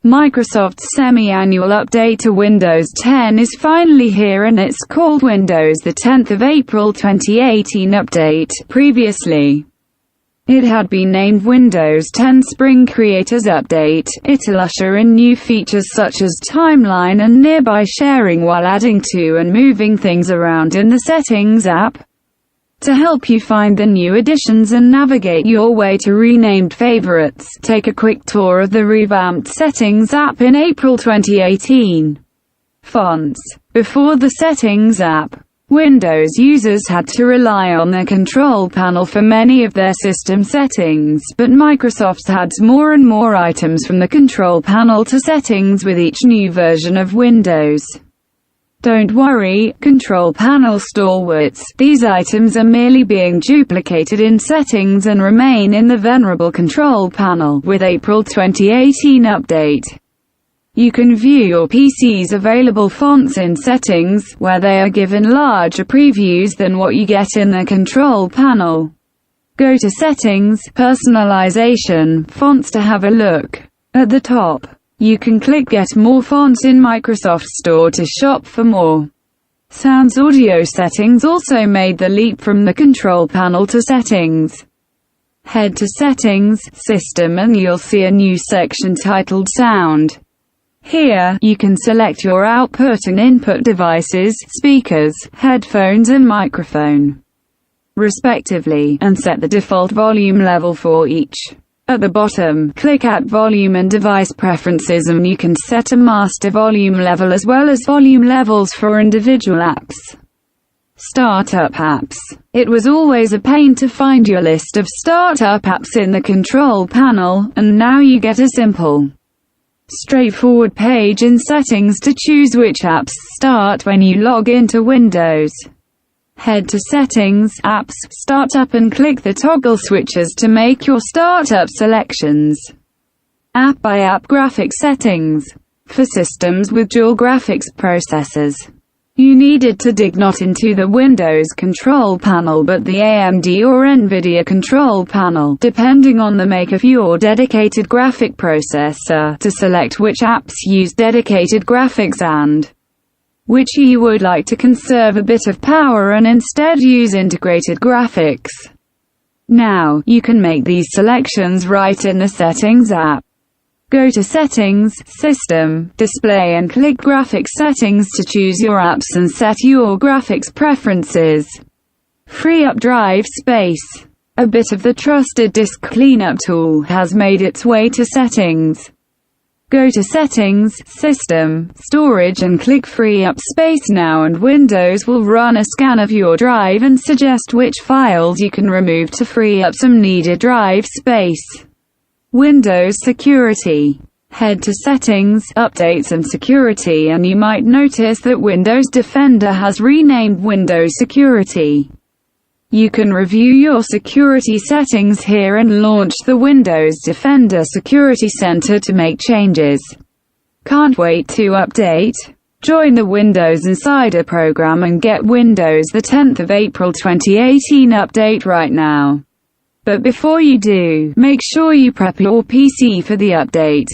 Microsoft's semi-annual update to Windows 10 is finally here, and it's called Windows the 10th of April 2018 update. Previously, it had been named Windows 10 Spring Creators Update. It'll usher in new features such as timeline and nearby sharing while adding to and moving things around in the Settings app. To help you find the new additions and navigate your way to renamed favorites, take a quick tour of the revamped Settings app in April 2018. Fonts. Before the Settings app, Windows users had to rely on their control panel for many of their system settings, but Microsoft adds more and more items from the control panel to settings with each new version of Windows. Don't worry, control panel stalwarts, these items are merely being duplicated in settings and remain in the venerable control panel. With April 2018 update, you can view your PC's available fonts in settings, where they are given larger previews than what you get in the control panel. Go to Settings, Personalization, Fonts to have a look. At the top, you can click Get More Fonts in Microsoft Store to shop for more. Sounds audio settings also made the leap from the control panel to settings. Head to Settings, System, and you'll see a new section titled Sound. Here, you can select your output and input devices, speakers, headphones and microphone, respectively, and set the default volume level for each. At the bottom, click Add Volume and Device Preferences and you can set a master volume level as well as volume levels for individual apps. Startup apps. It was always a pain to find your list of startup apps in the control panel, and now you get a simple, straightforward page in Settings to choose which apps start when you log into Windows. Head to Settings, Apps, Startup and click the toggle switches to make your startup selections. App by app graphics settings. For systems with dual graphics processors, you needed to dig not into the Windows control panel but the AMD or NVIDIA control panel, depending on the make of your dedicated graphic processor, to select which apps use dedicated graphics and which you would like to conserve a bit of power and instead use integrated graphics. Now, you can make these selections right in the Settings app. Go to Settings, System, Display and click Graphics Settings to choose your apps and set your graphics preferences. Free up drive space. A bit of the trusted disk cleanup tool has made its way to Settings. Go to Settings, System, Storage and click Free Up Space now, and Windows will run a scan of your drive and suggest which files you can remove to free up some needed drive space. Windows Security. Head to Settings, Updates and Security and you might notice that Windows Defender has renamed Windows Security. You can review your security settings here and launch the Windows Defender Security Center to make changes. Can't wait to update? Join the Windows Insider program and get Windows the 10th of April 2018 update right now. But before you do, make sure you prep your PC for the update.